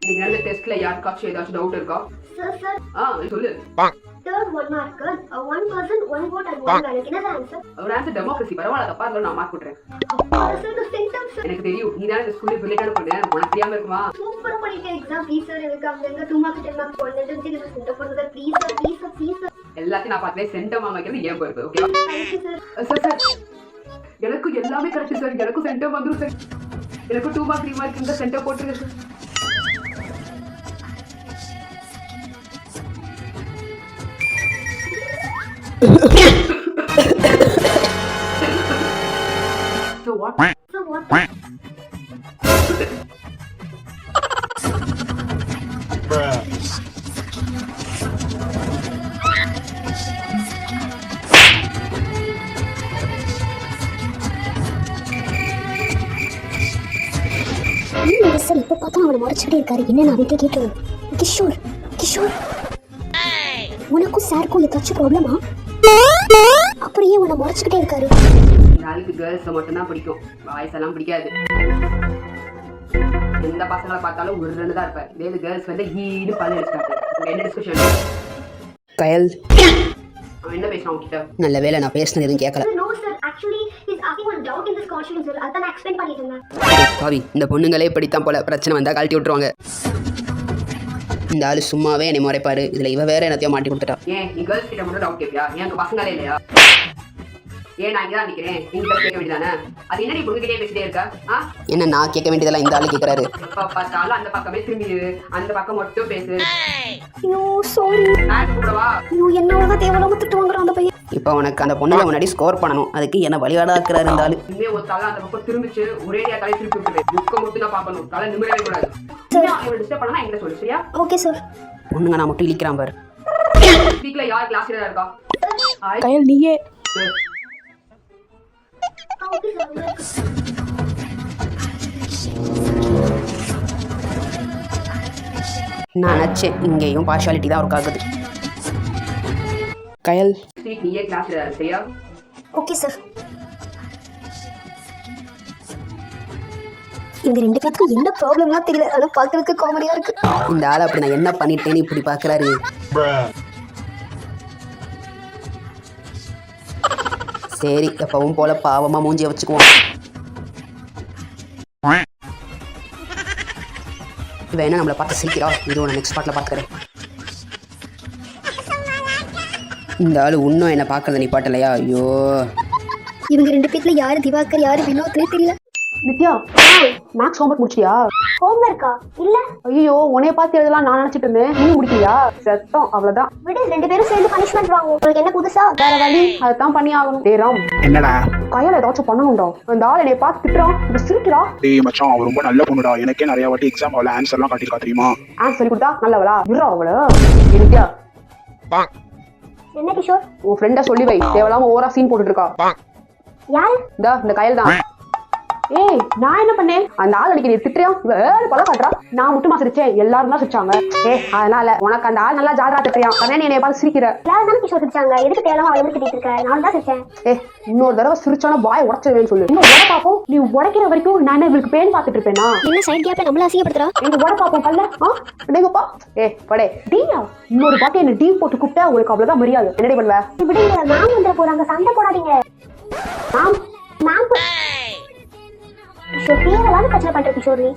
நீங்க நடந்த டெஸ்ட்ல யாருக்காச்சும் ஏதாச்சும் டவுட் இருக்கா? சார் சொல்லு. third 1 mark, 1 person 1 vote and 1 ballot. என்ன ஆன்சர்? ஒரு ஆன்சர் டெமோக்ரஸி. பரவாயில்ல, தப்பா இருந்தாலும் நான் மார்க் போடுறேன். சார் சென்டென்ஸ் எனக்கு தெரியும், நீ தான் இந்த ஸ்கூல்ல பிரில்லியன்ட்டான பொண்ணு. உனக்கு தெரியாம இருக்குமா? சூப்பரா பண்ணிட்டேன் எக்ஸாம். ப்ளீஸ் சார், எனக்கு அங்க 2 மார்க் 10 மார்க் போடுறது இது சென்டர் பண்ணுங்க. Please sir. எல்லாத்தையும் நான் பார்த்துவே சென்டம் வாங்க வைக்கிறது ஏன் பொறுப்பு. ஓகேவா? Thank you sir. சார் எனக்கு எல்லாமே கரெக்ட் சார். எனக்கும் சென்டம் வந்துரும் சார். எனக்கு 2 மார்க் 3 மார்க் இந்த சென்டம் போட்டுருங்க sir. So what? Bruh. Sir இப்போ பார்த்தா அவனை முறைச்சிட்டே இருக்காரு. என்ன அவன்கிட்ட கேட்கணும். கிஷோர் உனக்கும் சாருக்கும் ஏதாச்சும் ப்ராப்ளமா? அப்புறம் ஏன் உன்னை முறைச்சிக்கிட்டே இருக்காரு? நாளைக்கு கேர்ள்ஸை மட்டும்தான் பிடிக்கும், பாய்ஸ் எல்லாம் பிடிக்காது. எந்த பசங்களை பார்த்தாலும் ஒரு ரெண்டு தான் இருப்பேன். இதே கேர்ள்ஸ் வந்து ஈடு பல்ல அடிச்சுட்டாங்க. என்ன டிஸ்கஷன்? கயல், அவன் என்ன பேசுறான் உங்ககிட்ட? நல்ல வேலை நான் பேசினது எதுவும் கேட்கல. No sir, actually he's asking one doubt in this question sir. அத நான் எக்ஸ்பிளைன் பண்ணிட்டு இருந்தேன். பாவி, இந்த பொண்ணுங்களே இப்படித்தான் போல. பிரச்சனை வந்தா கழட்டி விட்டுருவாங்க. இந்த ஆளு சும்மாவே என்னை முறைப்பாரு. இதுல இவ வேற என்னத்தையோ மாட்டி கொடுத்துட்டா. ஏன் நீ கேர்ள்ஸ் கிட்ட மட்டும் டவுட் கேட்பியா? எனக்கு பசங்களே இல்லையா? ஏன் நான் இங்கதான் நிக்கிறேன், நீங்க கேட்க வேண்டியதானே? அது என்ன நீ பொண்ணுகிட்டே பேசிட்டே இருக்க? என்ன நான் கேட்க வேண்டியதெல்லாம் இந்த ஆளு கேட்கறாரு. எப்ப பார்த்தாலும் அந்த பக்கமே திரும்பி அந்த பக்கம் மட்டும் பேசு. ஐயோ சாரி. நான் கூடவா? ஐயோ என்னோட தேவலாம திட்டு வாங்குறான் அந்த பையன். இப்போ உனக்கு அந்த பொண்ணுல முன்னாடி ஸ்கோர் பண்ணணும். அதுக்கு என்ன வழிகாடாக்குறாரு இந்த ஆளு. இனிமே ஒரு தலை அந்த பக்கம் திரும்பிச்சு ஒரேடியா தலை திருப்பி விட்டுருவேன். புக்க மட்டும் தான் பார்க்கணும், தலை நிமிரவே கூடாது. அவன் டிஸ்டர்ப் பண்ணா என்கிட்ட சொல்லு, சரியா? Okay sir. பொண்ணுங்க நான் மட்டும் இழிக்கிறான் பாரு. வீக்ல யார் கிளாஸ் லீடரா இருக்கா? கயல் நீயே. Okay sir. நான் நினச்சேன் இங்கேயும் பார்ஷாலிட்டி தான் ஒர்க் ஆகுது. கயல் நீயே கிளாஸ் லீடர், சரியா? Okay sir. இந்த ரெண்டு பேருக்கு என்ன ப்ராப்ளம்லாம் தெரியல, ஆனா பார்க்கறதுக்கு காமெடியா இருக்கு. இந்த ஆளை அப்படி நான் என்ன பண்ணிட்டேன்னு இப்படி பார்க்கறாரு. Bruh. சரி, எப்பவும் போல பாவமா மூஞ்சிய வச்சுக்குவோம். இவன் என்ன நம்மளை பார்த்து சிரிக்கிறா? இது நான் நெக்ஸ்ட் பார்ட்ல பார்க்குறேன். இந்த ஆளு இன்னும் என்ன பார்க்கறத நீ பாட்டலையா? ஐயோ, இவங்க ரெண்டு பேர்ல யாரு திவாகர் யாரு வினோத்னே தெரியல. நித்யா, மேக்ஸ் ஹோம்வொர்க் முடிச்சியா? ஹோம்வொர்க்கா? இல்ல. ஐயோ, உன்னைய பார்த்து எழுதலாம் நான் நினைச்சிட்டு இருந்தேன். நீ முடிக்கலையா? சத்தம், அவ்வளவுதான். விடு, ரெண்டு பேரும் சேர்ந்து பனிஷ்மென்ட் வாங்குவோம். உங்களுக்கு என்ன புதுசா? வேற வழி, அதான் பண்ணி ஆகணும். டேய் ராம், என்னடா? கையால ஏதாச்சும் பண்ணணும்டா. அந்த ஆள் என்னைய பார்த்து திட்டுறான், இப்ப சிரிக்கிறா. டேய் மச்சான், அவ ரொம்ப நல்ல பொண்ணுடா. எனக்கே நிறைய வாட்டி எக்ஸாம் அவள ஆன்சர்லாம் காட்டிருக்கா தெரியுமா? ஆன்சர் சொல்லி கொடுத்தா நல்லவளா? இருறா அவள. நித்யா, என்ன கிஷோர்? உன் ஃப்ரெண்ட சொல்லி வை, தேவலாம ஓவரா சீன் போட்டுட்டு இருக்கா. யாரு? இந்த கையல் தான். ஏய், நான் என்ன பண்ணேன்? அந்த ஆள் அன்னைக்கு நீ திட்டுறியா? பல காட்டுறா. நான் மட்டுமா சிரிச்சேன்? எல்லாரும் தான் சிரிச்சாங்க. அதனால உனக்கு அந்த ஆள் நல்லா ஜாலரா திட்டுறியான், அதான் நீ என்னைய பார்த்து சிரிக்கிற. யாரும் தானே கிஷோர் சிரிச்சாங்க? எதுக்கு தேவலாம அவளை திட்டிட்டு இருக்க? நான் தான் சிரிச்சேன். இன்னொரு தடவை சிரிச்சானா வாய் உடச்சிருவேன்னு சொல்லு. இன்னும் உட பாப்போம். நீ உடைக்கிற வரைக்கும் நான் இவளுக்கு பேன் பார்த்துட்டு இருப்பேனா? என்ன சைடு கேப்ல நம்மள அசிங்கப்படுத்துறா? எங்க உட பாப்போம் கல்ல. டேங்கப்பா. படே டீயா, இன்னொரு பாட்டி என்ன டீ போட்டு கூப்பிட்டா உங்களுக்கு அவ்வளவுதான் மரியாதை. என்னடி பண்ணுவ? விடுங்க, மேம் வந்துட போறாங்க, சண்டை போடாதீங்க. மேம் கிஷோர் தேவலாம பிரச்சனை பண்ற கிஷோர். நீ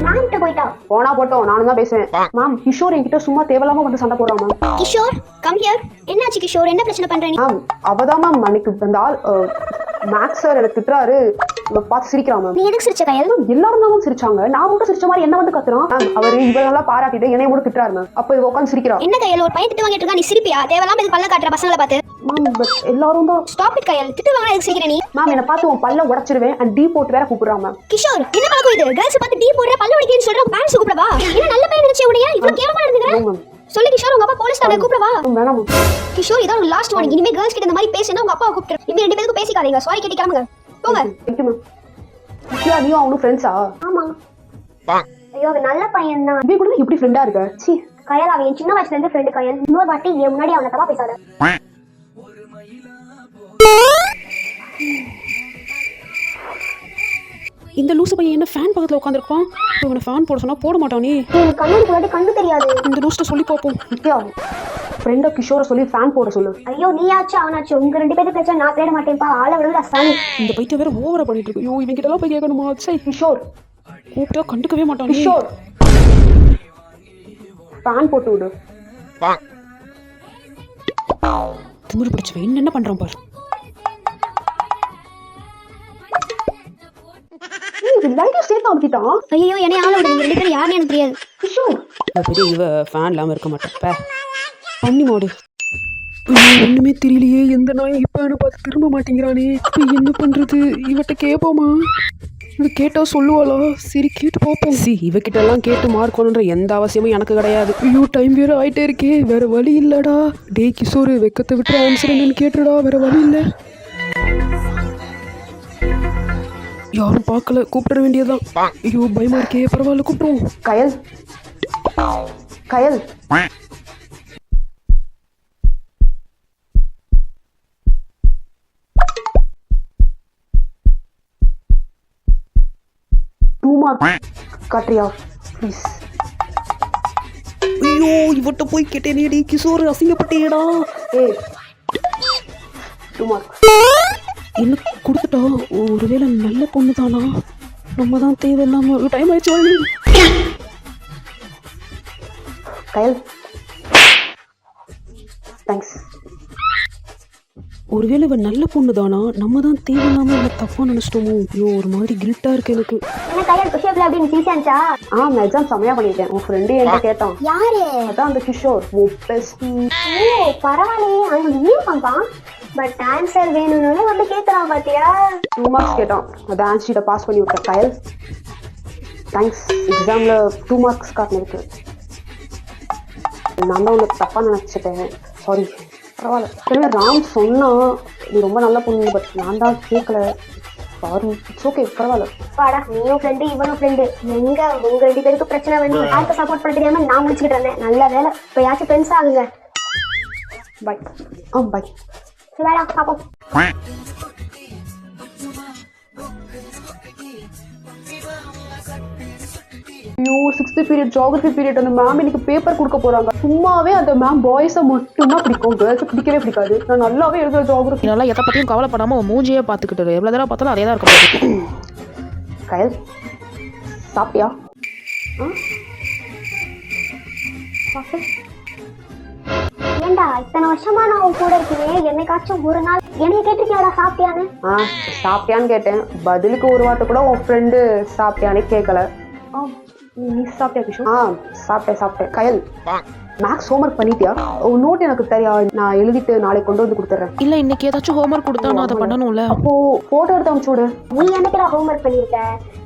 மேம் கிட்ட போயிட்டா? போனா போட்டோம், நானும் தான் பேசுவேன். மேம், கிஷோர் என்கிட்ட சும்மா தேவலாம வந்து சண்டை போடுறான் மேம். Kishore come here. என்னாச்சு கிஷோர்? என்ன பிரச்சனை பண்ற நீ? மேம், அவதான் மேம் அன்னைக்கு அந்த ஆள் மேக்ஸ் சார் எனக்கு திட்டுறாரு, பார்த்து சிரிக்கிறான் மேம். நீ எதுக்கு சிரிச்ச கையல்? எல்லாரும் தான் சிரிச்சாங்க, நான் மட்டும் சிரிச்ச மாதிரி என்ன வந்து கத்துறான். அவரு இவங்க பாராட்டிட்டு என்னைய மட்டும் திட்டுறாரு மேம். அப்ப இவ உட்காந்து சிரிக்கிறான். என்ன கையல், ஒரு பையன் திட்டு வாங்கிட்டு இருக்கா, நீ சிரிப்பியா? தேவலாம இது பல்ல காட்டுற பசங்களை பார்த்து. மேம், பட் எல்லாரும் தான். ஸ்டாப் இட் கையல், திட்டு வாங்க எதுக்கு சிரிக்கிற நீ? மேம், என்ன பார்த்து உன் பல்ல உடைச்சிருவேன் அண்ட் டீ போட்டு வேற கூப்பிடுறான் மேம். கிஷோர் என்ன பழக்கம் இது? கேர்ள்ஸ் பார்த்து டீ போடுற பல்ல உடைக்கிறேன்னு சொல்ற, பேரண்ட்ஸ் கூப்பிடவா? என்ன நல்ல பையன் நினைச்சே உடைய இவ்வளவு கேவலமா நடந்துக்கற? சொல்லு கிஷோர், உங்க அப்பா போலீஸ் ஸ்டேஷன் கூப்பிடவா? வேணாம் கிஷோர், இதான் ஒரு லாஸ்ட் வார்னிங். இனிமே கேர்ள்ஸ் கிட்ட இந்த மாதிரி பேசினா உங்க அப்பாவை கூப்பிட்டு. இவங்க ரெண்டு பேருக்கு பேசிக்காதீங்க. சாரி கேட்டி கிளம்புங்க, போங்க. Thank you ma'am. நித்யா, நீயும் அவனும் ஃப்ரெண்ட்ஸா? ஆமா. ஐயோ, அவன் நல்ல பையன் தான். இவன் கூட எப்படி ஃப்ரெண்டா இருக்க? சி கயல், அவன் என் சின்ன வயசுல இருந்து ஃப்ரெண்டு கயல். இன்னொரு வாட்டி என் முன்னாடி அவனை தப்பா பேசாத. இந்த லூசு பையன் என்ன ஃபேன் பக்கத்தில் உட்காந்துருப்பான். இவனை ஃபேன் போட சொன்னா போட மாட்டானே. எனக்கு கண்ணாடி வாட்டி கண்ணு தெரியாது. இந்த லூஸ்ட்டை சொல்லி பார்ப்போம். நித்யா ஃப்ரெண்டை கிஷோரை சொல்லி ஃபேன் போட சொல்லு. ஐயோ நீயாச்சு அவனாச்சு உங்க 2 பேருக்கு பிரச்சனை நான் தேட மாட்டேன்ப்பா. ஆளை விடுடா சாமி. இந்த பைத்தியம் வேற ஓவரா பண்ணிட்டு இருக்கு. ஐயோ இவன் கிட்ட எல்லாம் போய் கேட்கணுமா? சரி கிஷோர் கூப்பிட்டா கண்டுக்கவே மாட்டான். கிஷோர் ஃபேன் போட்டு விடு. திமிரு பிடிச்சவன் என்னென்ன பண்றான் பாரு. இது லைட்டா சேர்த்து அமுத்திட்டான். ஐயோ என்னை ஆள விடுங்க, 2 பேரும் யாருன்னு எனக்கு தெரியாது. கிஷோர் பெரிய இவ ஃபேன் இல்லாம இருக்க மாட்டேன். பண்ணி மாடு ஒண்ணுமே தெரியலையே. எந்த நாயும் இப்ப பார்த்து திரும்ப மாட்டேங்கிறானே. இப்ப என்ன பண்றது? இவட்ட கேட்போமா? இவ கேட்டா சொல்லுவாளா? சரி கேட்டு பார்ப்போம். இவகிட்ட எல்லாம் கேட்டு மார்க்கணுன்ற எந்த அவசியமும் எனக்கு கிடையாது. ஐயோ டைம் வேற ஆயிட்டே இருக்கே. வேற வழி இல்லடா. டே கிஷோரு வெக்கத்தை விட்டு ஆன்சர் என்னன்னு கேட்டுடா. வேற வழி இல்ல. யாரும் பார்க்கல, கூப்பிட வேண்டியதுதான். ஐயோ பயமா இருக்கே. பரவாயில்ல கூப்பிடுவோம். கயல் கயல் காட்ரியா ப்ளீஸ். ஐயோ இவட்ட போய் கேட்டேனேடி. கிஷோர் அசிங்கப்பட்டேடா. ஏய் 2 மார்க் என்ன கொடுத்துட்டா? ஒருவேளை நல்ல பொண்ணு தானா? நம்ம தான் தேவையில்லாம டைம் ஆயிடுச்சு. வழி கயல் தேங்க்ஸ். ஒருவேளை இவன் நல்ல பொண்ணு தானா? நம்ம தான் தேவையில்லாம இல்லை தப்பா நினைச்சிட்டோமோ? ஐயோ ஒரு மாதிரி கில்ட்டா இருக்கு எனக்கு. என்ன கையால் குஷியப்ல அப்படின்னு ஈஸியாச்சா? நான் எக்ஸாம் செமையா பண்ணிட்டேன். உன் ஃப்ரெண்டு என்கிட்ட கேட்டான். யாரு? அதான் அந்த கிஷோர் உன் பெஸ்டி. ஓ பரவாயில்லையே. அவன் லீவ் பண்றான். பட் ஆன்சர் வேணும்னு வந்து கேட்கறான் பாத்தியா? 2 மார்க்ஸ் கேட்டான். அதை ஆன்சர் ஷீட்டை பாஸ் பண்ணி விட்டேன். கயல் தேங்க்ஸ். எக்ஸாம்ல 2 மார்க்ஸ் காட்டினதுக்கு நான் தான் உனக்கு தப்பா நினைச்சிட்டேன். சாரி. பரவாயில்ல. ராம் சொன்னா நீ ரொம்ப நல்ல பொண்ணு. பட் நான் தான் கேட்கல. சாரி. It's okay. பரவாயில்ல. பாடா நீயும் ஃப்ரெண்டு இவனும் ஃப்ரெண்டு. எங்க உங்க 2 பேருக்கு பிரச்சனை வந்து யாருக்கு சப்போர்ட் பண்ண தெரியாம நான் முடிச்சுக்கிட்டு இருந்தேன். நல்ல வேலை. இப்போ யாச்சும் ஃப்ரெண்ட்ஸ் ஆகுங்க. பாய். பாய். வேடா பாப்போம். ஐயோ 6th பீரியட் ஜியோகிரபி பீரியட் அந்த மேம் எனக்கு பேப்பர் கொடுக்க போறாங்க. சும்மாவே அந்த மேம் பாய்ஸை மட்டும்தான் பிடிக்கும், கேர்ள்ஸை பிடிக்கவே பிடிக்காது. நான் நல்லாவே எழுதுற ஜியோகிரபி. நல்லா எதை பத்தியும் கவலைப்படாம உன் மூஞ்சியே பார்த்துக்கிட்டு எவ்வளவு தடவை பார்த்தாலும் அதே தான் இருக்க. கயல் சாப்பிட்டியா? ஏண்டா இத்தனை வருஷமா நான் உன் கூட இருக்கேன். என்னைக்காச்சும் ஒரு நாள் என்னைய கேட்டிருக்கியாடா சாப்பிட்டியான்னு? சாப்பிட்டியான்னு கேட்டேன். பதிலுக்கு ஒரு வார்த்தை கூட உன் ஃப்ரெண்டு சாப்பிட்டியான்னு கேட்கல. நீ சாப்பிட்டியா கிஷோர்? சாப்பிட்டேன். கயல் மேக்ஸ் ஹோம்ஒர்க் பண்ணிட்டியா? நோட் எனக்கு தெரியா, நான் எழுதிட்டு நாளைக்கு கொண்டு வந்து கொடுத்துட்றேன். இல்ல இன்னைக்கு ஏதாச்சும் ஹோம்ஒர்க் கொடுத்தா நான் அதை பண்ணணும்ல. அப்போ போட்டோ எடுத்து அனுப்பிச்சு விடு. நீ என்னைக்கு ஹோம்ஒர்க் பண்ணிருக்க?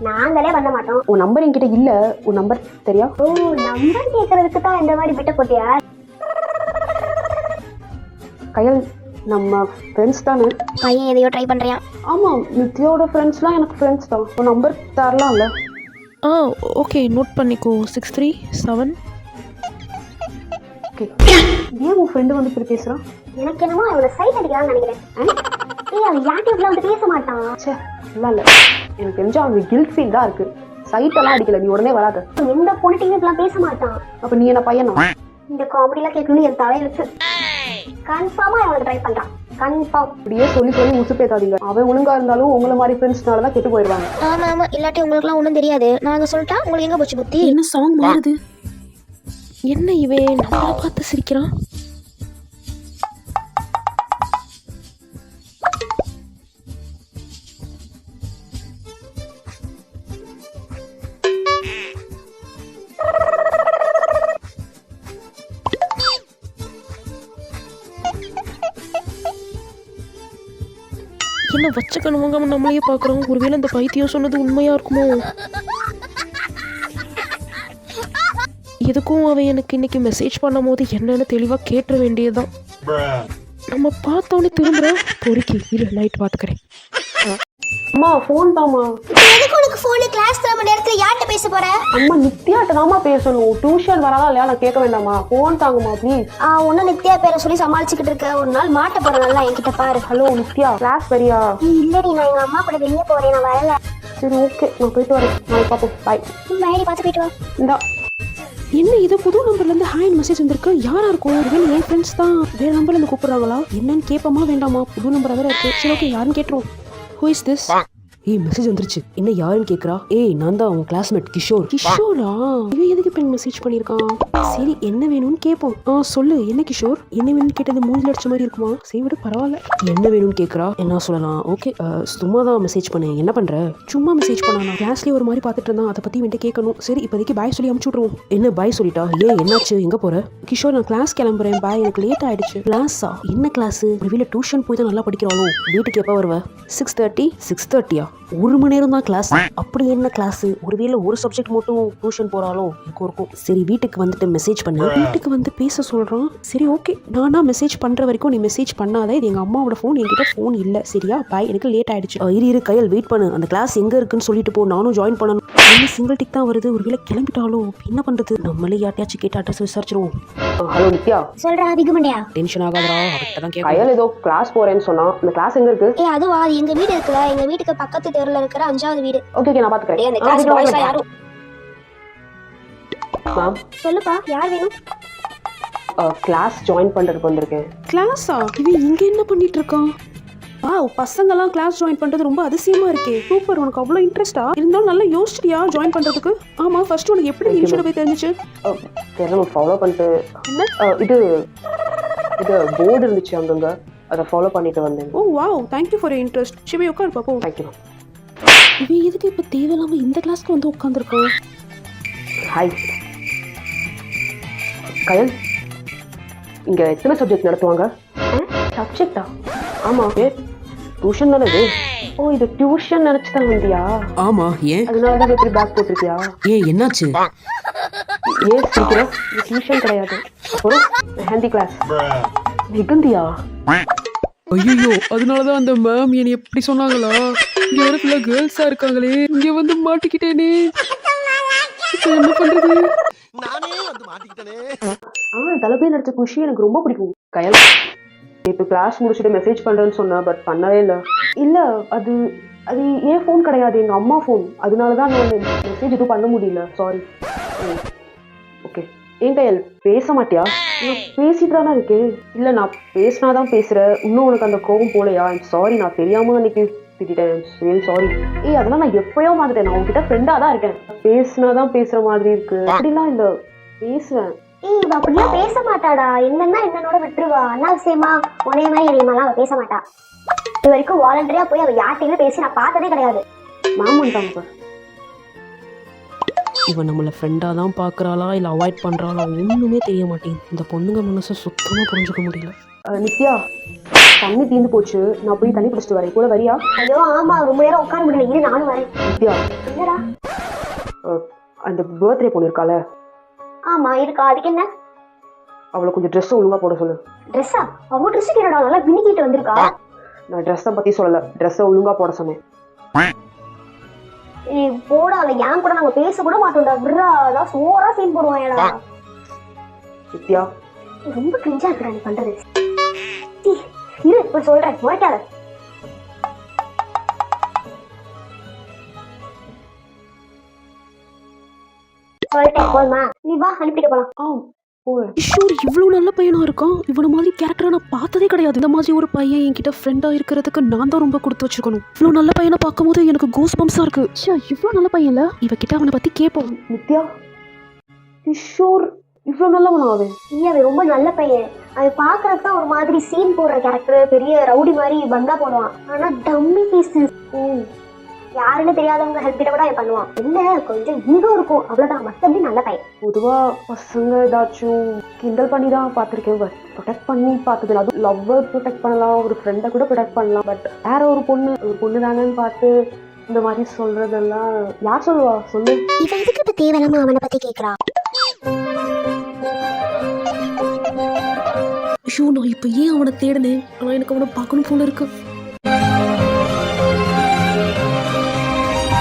நாங்களே பண்ண மாட்டோம். உன் நம்பர் என்கிட்ட இல்ல. உன் நம்பர் தெரியா? ஓ நம்பர் கேட்கறதுக்கு தான் இந்த மாதிரி பிட்ட போட்டியா? கயல் நம்ம ஃப்ரெண்ட்ஸ் தானே? பையன் எதையோ ட்ரை பண்றியா? ஆமாம், நித்யாவோட ஃப்ரெண்ட்ஸ்லாம் எனக்கு ஃப்ரெண்ட்ஸ் தான். உன் நம்பர் தரலாம்ல? ஓகே நோட் பண்ணிக்கோ. 637. ஓகே. ஏன் உன் ஃப்ரெண்டு வந்து இப்படி பேசுகிறான்? எனக்கு என்னமோ அவனை சைட் அடிக்கிறான்னு நினைக்கிறேன். ஏய் அவன் யார்கிட்ட வந்து பேச மாட்டான். சே இல்லை எனக்கு தெரிஞ்சு அவனுக்கு கில்ட் ஃபீல் தான் இருக்கு. சைட்டெல்லாம் அடிக்கல, நீ உடனே வராத. எந்த பொண்ணுகிட்டையும் இப்பெல்லாம் பேச மாட்டான். அப்போ நீ என்ன பையனா? இந்த காமெடிலாம் கேட்கணும்னு என் தலையிலுக்கு. கன்ஃபார்மா அவனுக்கு ட்ரை பண்றான். கன்ஃபார்ம். இப்படியே சொல்லி உசுப்பேத்தாதீங்க. அவன் ஒழுங்கா இருந்தாலும் உங்களை மாதிரி ஃப்ரெண்ட்ஸ்னால தான் கெட்டு போயிடுவாங்க. ஆமா இல்லாட்டி உங்களுக்குலாம் ஒன்றும் தெரியாது. நாங்கள் சொல்லிட்டா உங்களுக்கு எங்கே போச்சு புத்தி? என்ன சாங் மாறுது? என்ன இவன் நம்மளை பார்த்து சிரிக்கிறான்? என்ன வச்ச கணுவாங்க நம்மளையே பார்க்குறோம். ஒருவேளை இந்த பைத்தியம் சொன்னது உண்மையா இருக்குமோ? எதுக்கும் அவன் எனக்கு இன்னைக்கு மெசேஜ் பண்ணும் போது என்னன்னு தெளிவாக கேட்ட வேண்டியதுதான். நம்ம பார்த்தோன்னே திரும்புறோம். பொறுக்கி இரு நைட் பார்த்துக்கிறேன். அம்மா ஃபோன் தாம்மா. எதுக்கு உனக்கு ஃபோனு? கிளாஸ் கிளம்ப நேரத்தில் யார்கிட்ட பேச போற? அம்மா நித்யாட்ட தாம்மா பேசணும். டியூஷன் வராதா இல்லையா நான் கேட்க வேண்டாமா? ஃபோன் தாங்கம்மா ப்ளீஸ். ஒன்னும் நித்யா பேரை சொல்லி சமாளிச்சுக்கிட்டு இருக்க. ஒரு நாள் மாட்ட போற நல்லா என்கிட்ட பாரு. ஹலோ நித்யா, கிளாஸ் வரியா? இல்லடி நான் எங்க அம்மா கூட வெளியே போறேன். நான் வரல. சரி ஓகே நான் போயிட்டு வரேன், நாளைக்கு பார்ப்போம், பாய். வேலையை பார்த்து போயிட்டு வா. இந்தா. என்ன இது புது நம்பர்லேருந்து ஹாய் மெசேஜ் வந்திருக்கு? யாரா இருக்கும்? ஒருவேளை என் ஃப்ரெண்ட்ஸ் தான் வேற நம்பர்லேருந்து கூப்பிடுறாங்களா? என்னன்னு கேட்போமா வேண்டாமா? புது நம்பர் வேற இருக்கு. சரி ஓகே, யாருன்னு கேட்டுருவோம். Who is this? ஏய் மெசேஜ் வந்துருச்சு. என்ன யாருன்னு கேட்குறா? ஏய் நான் தான் உன் கிளாஸ்மேட் கிஷோர். கிஷோரா? இவன் எதுக்கு இப்போ மெசேஜ் பண்ணியிருக்கான்? சரி என்ன வேணும்னு கேட்போம். சொல்லு என்ன கிஷோர், என்ன வேணும்னு கேட்டது 3 லட்சம் மாதிரி இருக்குமா? சரி விட பரவாயில்ல. என்ன வேணும்னு கேட்குறா, என்ன சொல்லலாம்? ஓகே சும்மா தான் மெசேஜ் பண்ணேன், என்ன பண்ற? சும்மா மெசேஜ் பண்ணானா? கிளாஸ்லேயே ஒரு மாதிரி பார்த்துட்டு இருந்தான், அதை பற்றி வந்துட்டு கேட்கணும். சரி இப்போதைக்கு பாய் சொல்லி அமுச்சு விட்ருவோம். என்ன பாய் சொல்லிட்டா? ஏன் என்னாச்சு, எங்கே போற? கிஷோர் நான் கிளாஸ் கிளம்புறேன் பாய், எனக்கு லேட் ஆயிடுச்சு. கிளாஸா? என்ன கிளாஸ்? ஒரு வீட்டில் டியூஷன் போய் தான் நல்லா படிக்கிறாளோ. வீட்டுக்கு எப்போ வருவ? 6:30. 6:30யா? 1 மணி நேரம் தான் கிளாஸ். அப்படி என்ன கிளாஸ்? ஒருவேளை ஒரு சப்ஜெக்ட் மட்டும் டியூஷன் போறாலோ இருக்கும். சரி வீட்டுக்கு வந்துட்டு மெசேஜ் பண்ணு. வீட்டுக்கு வந்து பேச சொல்றான். சரி ஓகே, நானா மெசேஜ் பண்ற வரைக்கும் நீ மெசேஜ் பண்ணாத. இது எங்க அம்மாவோட ஃபோன், என்கிட்ட ஃபோன் இல்ல. சரியா பாய், எனக்கு லேட் ஆயிடுச்சு. இரு கையில் வெயிட் பண்ணு, அந்த கிளாஸ் எங்க இருக்குன்னு சொல்லிட்டு போ, நானும் ஜாயின் பண்ணணும். என்ன சிங்கிள் டிக் தான் வருது, ஒருவேளை கிளம்பிட்டாலோ? என்ன பண்றது? நம்மளே யார்ட்டையாச்சும் கேட்டு அட்ரஸ் விசாரிச்சிருவோம். ஹலோ நித்யா. சொல்றா அதிகமண்டையா? டென்ஷன் ஆகாதடா, அவகிட்ட தான் கேட்க. கயல் ஏதோ கிளாஸ் போறேன்னு சொன்னா, அந்த கிளாஸ் எங்க இருக்கு? அதுவா, அது எங்க வீடு இருக்குல்ல, எங்க வீட்டுக்கு பக்கத்து தெருல இருக்கிற 5வது வீடு. ஓகே நான் பாத்துக்கிறேன். அந்த கிளாஸ் பாய்ஸ் யாரும். மேம் சொல்லுப்பா, யார் வேணும்? கிளாஸ் ஜாயின் பண்றதுக்கு வந்திருக்கேன். கிளாஸா? இவன் இங்க என்ன பண்ணிட்டு இருக்கான்? பசங்கெல்லாம் கிளாஸ் ஜாயின் பண்றது ரொம்ப அதிசயமா இருக்கே. சூப்பர், உனக்கு அவ்வளோ இன்ட்ரெஸ்டா? இருந்தாலும் நல்லா யோசிச்சியா ஜாயின் பண்றதுக்கு? ஆமா, ஃபர்ஸ்ட் உனக்கு எப்படி இன்ட்ரெஸ்ட் போய் தெரிஞ்சிச்சு? தெரியல, ஃபாலோ பண்ணிட்டு இது போர்டு இருந்துச்சு அங்கங்க, அதை ஃபாலோ பண்ணிட்டு வந்தேன். Oh wow, thank you for your interest. சிவை உட்கார் பாப்போம். தேங்க்யூ. இவன் எதுக்கு இப்போ தேவையில்லாம இந்த கிளாஸ்க்கு வந்து உட்காந்துருக்கான்? ஹாய் கயல், இங்க எத்தனை சப்ஜெக்ட் நடத்துவாங்க? சப்ஜெக்டா? ஆமா, டியூஷன் தானே இது. ஓ இது டியூஷன் நினைச்சுதான் வந்தியா? ஆமா, ஏன்? அதனாலதான் எப்படி பேக் போட்டிருக்கியா? ஏன் என்னாச்சு? ஏன் சிரிக்கிற? இது டியூஷன் கிடையாது, ஒரு மெஹந்தி கிளாஸ். மிகுந்தியா? ஐயோ, அதனாலதான் அந்த மேம் என்னை எப்படி சொன்னாங்களா? இங்க வர ஃபுல்லா கேர்ள்ஸா இருக்காங்களே, இங்க வந்து மாட்டிக்கிட்டேனே, என்ன பண்றது? தளபதி நடிச்ச குஷி எனக்கு ரொம்ப பிடிக்கும். கயல் இப்போ கிளாஸ் முடிச்சுட்டு மெசேஜ் பண்றேன்னு சொன்னா, பட் பண்ணவே இல்லை. இல்ல அது அது ஏன் ஃபோன் கிடையாது, எங்க அம்மா ஃபோன். அதனாலதான் நான் மெசேஜ் எதுவும் பண்ண முடியல, சாரி. ஓகே ஏன் கயல் பேச மாட்டியா? நான் பேசிட்டு தானே இருக்கேன். இல்ல நான் பேசினாதான் பேசுறேன், இன்னும் உனக்கு அந்த கோபம் போலையா? சாரி, நான் தெரியாம அன்னைக்கு திட்டேன், சாரி. அதெல்லாம் நான் எப்பயோ மாத்திட்டேன், நான் உங்ககிட்ட ஃப்ரெண்டா தான் இருக்கேன். பேசினாதான் பேசுற மாதிரி இருக்கு, அப்படிலாம் இல்ல, பேசுவேன். இவ அப்படிலாம் பேச மாட்டாடா, என்னன்னா என்னோட விட்டுருவா. அனாவசியமா உனைய மாதிரி எரியமாலாம் அவ பேச மாட்டா. இது வரைக்கும் வாலண்டரியா போய் அவ யார்கிட்டயுமே பேசி நான் பார்த்ததே கிடையாது. மேம் வந்துட்டாங்க. இவன் நம்மளை ஃப்ரெண்டாக தான் பார்க்குறாளா இல்லை அவாய்ட் பண்ணுறாளா ஒன்றுமே தெரிய மாட்டேங்குது. இந்த பொண்ணுங்க மனசை சுத்தமாக புரிஞ்சுக்க முடியல. நித்யா, தண்ணி தீர்ந்து போச்சு, நான் போய் தண்ணி பிடிச்சிட்டு வரேன், கூட வரியா? ஐயோ ஆமா, ரொம்ப நேரம் உட்கார முடியல, இரு நானும் வரேன். நித்யா, என்னடா? அந்த பர்த்டே பொண்ணு இருக்கால? ஆமா இருக்கா, அதுக்கு என்ன? அவளை கொஞ்சம் ட்ரெஸ் ஒழுங்கா போட சொல்லு. ட்ரெஸ்ஸா? அவ ட்ரெஸ் கேடா நல்லா பின்னிக்கிட்டு வந்திருக்கா. நான் ட்ரெஸ்ஸை பத்தி சொல்லல, ட்ரெஸ்ஸை ஒழுங்கா போட சொன்னேன். போடாத, ஏன் கூட நாங்க பேச கூட மாட்டோம்டா, விட்றா, அதான் சோறா சீன் போடுவாங்கடா. நித்யா ரொம்ப கிரிஞ்சா இருக்குடா நீ பண்றது. இரு இப்ப சொல்றேன், முறைக்காத. சொல்லிட்டேன் போதுமா, நீ வா அனுப்பிட்டு போலாம். கிஷோர் இவ்வளோ நல்ல பையனா இருக்கான். இவனை மாதிரி கேரக்டரா நான் பார்த்ததே கிடையாது. இந்த மாதிரி ஒரு பையன் என்கிட்ட ஃப்ரெண்டா இருக்கிறதுக்கு நான் தான் ரொம்ப கொடுத்து வச்சிருக்கணும். இவ்வளோ நல்ல பையனை பார்க்கும் போது எனக்கு கூஸ் பம்ஸா இருக்கு. இவ்வளோ நல்ல பையன்ல, இவகிட்ட அவனை பத்தி கேட்போம். நித்யா, கிஷோர் இவ்வளோ நல்லவனாவே? அவன் ரொம்ப நல்ல பையன். அது பாக்குறதுக்கு தான் ஒரு மாதிரி சீன் போடுற கேரக்டர், பெரிய ரவுடி மாதிரி பந்தா போடுவான். ஆனா டம்மி பீஸ், யாருன்னு தெரியாதவங்க ஹெல்ப் கிட்ட கூட அவன் பண்ணுவான். என்ன கொஞ்சம் ஈகோ இருக்கும், அவ்வளவுதான், மத்தபடி நல்ல பையன். பொதுவா பசங்க ஏதாச்சும் கிண்டல் பண்ணி தான் பார்த்துருக்கேன், பட் ப்ரொடெக்ட் பண்ணி பார்த்தது. அது லவ்வர் ப்ரொடெக்ட் பண்ணலாம், ஒரு ஃப்ரெண்டை கூட ப்ரொடெக்ட் பண்ணலாம், பட் வேற ஒரு பொண்ணு தானேன்னு பார்த்து இந்த மாதிரி சொல்றதெல்லாம் யார் சொல்லுவா சொல்லு? இவன் எதுக்கு இப்ப தேவையில்லாம அவனை பத்தி கேக்குறா? ஐயோ, நான் இப்போ ஏன் அவனை தேடினேன்? ஆனால் எனக்கு அவனை பார்க்கணும் போல இருக்கு.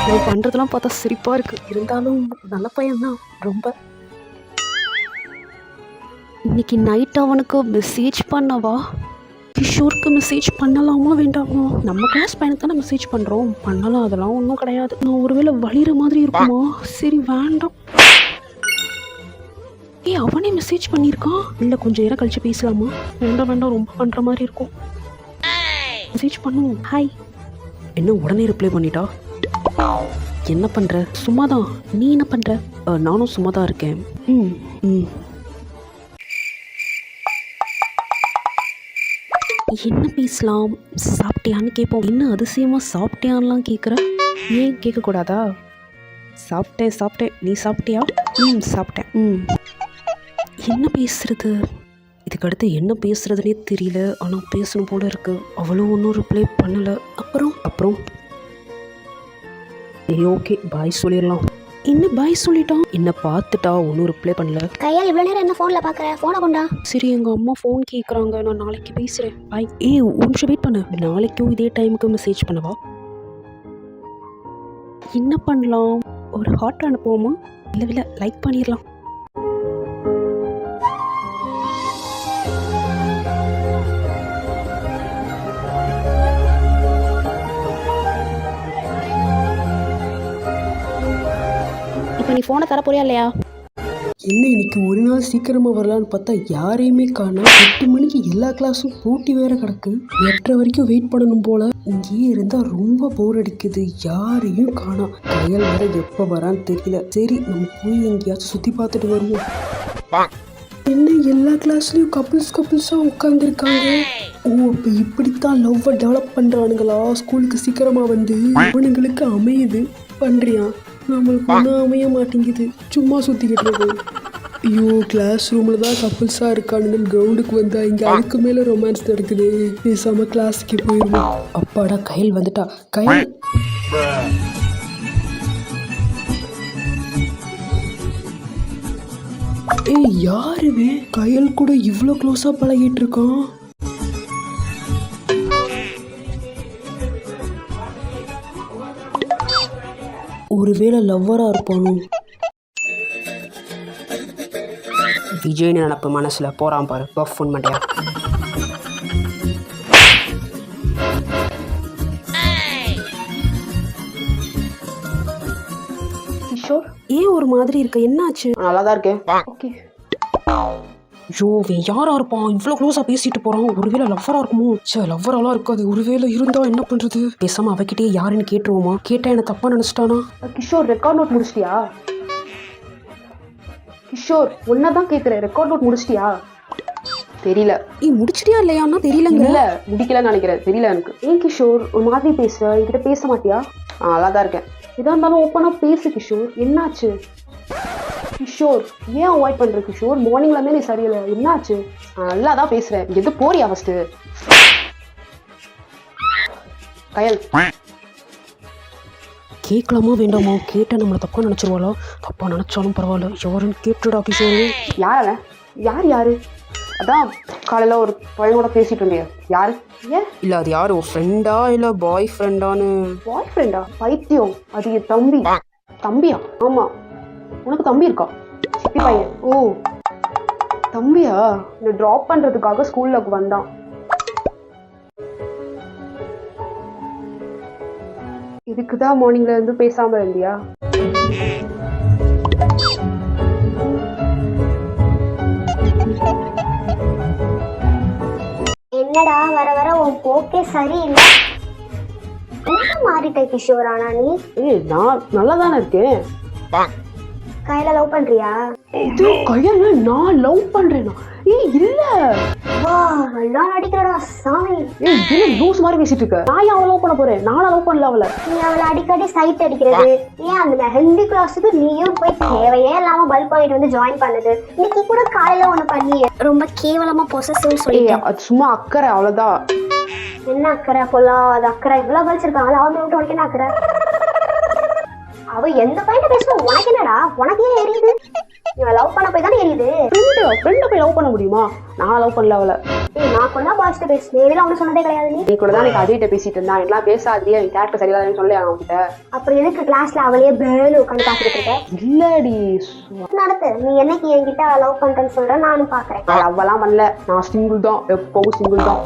அவன் பண்றதெல்லாம் பார்த்தா சிரிப்பா இருக்கு, இருந்தாலும் நல்ல பையன் தான் ரொம்ப. இன்னைக்கு நைட் அவனுக்கு மெசேஜ் பண்ணவா? கிஷோருக்கு மெசேஜ் பண்ணலாமா வேண்டாமா? நம்ம கிளாஸ் பையனுக்கு தானே மெசேஜ் பண்ணுறோம், பண்ணலாம், அதெல்லாம் ஒன்றும் கிடையாது. நான் ஒருவேளை வலிகிற மாதிரி இருக்குமா? சரி வேண்டாம். அவனே மெசேஜ் பண்ணியிருக்கான். இல்லை கொஞ்சம் நேரம் கழிச்சு பேசலாமா? வேண்டாம் வேண்டாம், ரொம்ப பண்ணுற மாதிரி இருக்கும். மெசேஜ் பண்ணுவோம். ஹாய். என்ன உடனே ரிப்ளை பண்ணிட்டா? என்ன பண்ணுற? சும்மா தான். நீ என்ன பண்ணுற? நானும் சும்மா தான் இருக்கேன். ம் ம். என்ன பேசலாம்? சாப்பிட்டியான்னு கேட்போம். என்ன அதிசயமாக சாப்பிட்டியான்லாம் கேட்குற? ஏன் கேட்கக்கூடாதா? சாப்பிட்டேன் சாப்பிட்டேன். நீ சாப்பிட்டியா? சாப்பிட்டேன். என்ன பேசுறது? இதுக்கடுத்து என்ன பேசுறதுனே தெரியல. ஆனால் பேசணும் போல இருக்கு. அவளும் ஒன்றும் ரிப்ளை பண்ணலை. அப்புறம் ஓகே பாய் சொல்லிடலாம். என்ன பாய் சொல்லிட்டான்? என்ன பார்த்துட்டா ஒன்றும் ரிப்ளை பண்ணல. கையால் இவ்வளோ நேரம் என்ன ஃபோனில் பார்க்குற? ஃபோனை கொண்டா. சரி எங்கள் அம்மா ஃபோன் கேட்குறாங்க, நான் நாளைக்கு பேசுகிறேன். பாய். ஒரு நிமிஷம் வெயிட் பண்ணு. நாளைக்கும் இதே டைமுக்கு மெசேஜ் பண்ணவா? என்ன பண்ணலாம்? ஒரு ஹார்ட் அனுப்புவோமா? இல்லை லைக் பண்ணிடலாம். இப்போ நீ ஃபோனை தர போறியா இல்லையா? என்ன இன்னைக்கு ஒரு நாள் சீக்கிரமாக வரலான்னு பார்த்தா யாரையுமே காணோம். 8 மணிக்கு எல்லா கிளாஸும் பூட்டி வேற கிடக்கு. 8:30 வரைக்கும் வெயிட் பண்ணணும் போல. இங்கேயே இருந்தால் ரொம்ப போர் அடிக்குது. யாரையும் காணோம். கையால் வேற எப்போ வரான்னு தெரியல. சரி நம்ம போய் எங்கேயாச்சும் சுற்றி பார்த்துட்டு வருவோம். என்ன எல்லா கிளாஸ்லேயும் கப்புள்ஸாக உட்காந்துருக்காங்க. இப்போ இப்படித்தான் லவ்வை டெவலப் பண்ணுறானுங்களா? ஸ்கூலுக்கு சீக்கிரமாக வந்து அவனுங்களுக்கு அமையுது. பண்ணுறியா? நம்மளுக்கு ஒன்றும் அமைய மாட்டேங்குது. சும்மா சுற்றிக்கிட்டு இருக்கு. ஐயோ கிளாஸ் ரூமில் தான் கப்புள்ஸாக இருக்கானுங்க. கிரவுண்டுக்கு வந்தால் இங்கே அதுக்கு மேலே ரொமான்ஸ் நடக்குது. பேசாமல் கிளாஸுக்கு போயிடுவோம். அப்பாடா கையில் வந்துட்டா. கையில் யாருமே கையில் கூட இவ்வளோ க்ளோஸாக பழகிட்டு இருக்கான். ஒருவேளை லவ்வராக இருப்பானோ? விஜய்னு நினப்பு மனசில் போகிறான் பாரு. பஃப் ஃபோன் பண்ணியா? கிஷோர் ஏன் ஒரு மாதிரி இருக்க? என்னாச்சு? நல்லா தான் இருக்கேன். ஓகே. ஐயோ யாரா இருப்பான்? இவ்வளோ க்ளோஸாக பேசிட்டு போகிறான். ஒருவேளை லவ்வராக இருக்குமோ? லவ்வராலாம் இருக்காது. ஒருவேளை இருந்தால் என்ன பண்ணுறது? பேசாமல் அவகிட்டே யாருன்னு கேட்டுருவோமா? கேட்டால் என்ன தப்பாக நினச்சிட்டானா? கிஷோர் ரெக்கார்ட் நோட் முடிச்சிட்டியா? கிஷோர் ஒன்றை தான் கேட்குறேன். ரெக்கார்ட் நோட் முடிச்சிட்டியா? தெரியல. முடிச்சிட்டியா இல்லையான்னா தெரியலங்க. இல்லை முடிக்கலன்னு நினைக்கிறேன். தெரியல எனக்கு. ஏன் கிஷோர் ஒரு மாதிரி பேசுற? என்கிட்ட பேச மாட்டியா? நல்லா தான் இருக்கேன். எதாக இருந்தாலும் ஓப்பனாக பேசு கிஷோர். என்னாச்சு கிஷோர்? ஏன் அவாய்ட் பண்ணுற கிஷோர்? மார்னிங்லேருந்தே நீ சரியில்லை. என்னாச்சு? நல்லா தான் பேசுகிறேன். எது போறியா ஃபஸ்ட்டு? கயல் கேட்கலாமா வேண்டாமா? கேட்டால் நம்மளை தப்பாக நினச்சிருவாளா? தப்பாக நினச்சாலும் பரவாயில்ல. யாருன்னு கேட்டுடா கிஷோர். யார் யாரு? அதான் காலையில் ஒரு பையனோட பேசிட்டு இருந்தேன். யாரு? ஏன் இல்லை அது யார்? ஃப்ரெண்டா இல்லை பாய் ஃப்ரெண்டான்னு? பாய் ஃப்ரெண்டா? பைத்தியம். அது என் தம்பி. தம்பியா? ஆமாம். உனக்கு தம்பி இருக்கா? சித்தி பையன். ஓ தம்பியா? என்னை ட்ராப் பண்ணுறதுக்காக ஸ்கூலில் வந்தான். இதுக்கு தான் மார்னிங்ல இருந்து பேசாமல் இருந்தியா? என்னடா வர வர உன் போக்கே சரியில்லை. என்ன மாறிட்ட கிஷோர்? ஆனா நீ நான் நல்லா தானே இருக்கேன். கையில லவ் பண்றியா? இது கையில நான் லவ் பண்றேனா? இல்ல. வா நல்லா நடிக்கிறடா சாமி. என்ன லூஸ் மாதிரி பேசிட்டு இருக்க? நான் அவளை லவ் பண்ண போறேன்? நானும் லவ் பண்ணல அவளை. நீ அவளை அடிக்கடி சைட் அடிக்கிறது, ஏன் அந்த மெஹந்தி கிளாஸுக்கு நீயும் போய் தேவையே இல்லாம பல்ப் வாங்கிட்டு வந்து ஜாயின் பண்ணது. இன்னைக்கு கூட காலையில ஒண்ணு பண்ணி ரொம்ப கேவலமா பொசசிவ்னு சொல்லிட்டு. அது சும்மா அக்கறை, அவ்வளவுதான். என்ன அக்கறை? அப்போல்லாம் அது அக்கறை. இவ்வளவு கழிச்சிருக்காங்க. அவன் விட்டு உனக்கு என்ன அக்கறை? அவ எந்த பையன் பேசுவா? உனக்கு என்னடா? உனக்கு ஏன் எரியுது? இவன் லவ் பண்ண போய் தானே எரியுது. ஃப்ரெண்டை போய் லவ் பண்ண முடியுமா? நான் லவ் பண்ணல அவளை. நான் கூட பாஸ்ட் பேசுனேன். இதெல்லாம் ஒன்றும் சொன்னதே கிடையாது. நீ கூட தான் எனக்கு அதே பேசிட்டு இருந்தா. எல்லாம் பேசாதியே, என் கேரக்டர் சரியில்லாதுன்னு சொல்லி அவன்கிட்ட. அப்புறம் எதுக்கு கிளாஸ்ல அவளையே பேனு உட்காந்து பாத்துட்டு இருக்க? இல்லடி நடத்து. நீ என்னைக்கு என்கிட்ட லவ் பண்றேன்னு சொல்ற? நானும் பாக்குறேன். அவெல்லாம் பண்ணல. நான் சிங்கிள் தான். எப்பவும் சிங்கிள் தான்.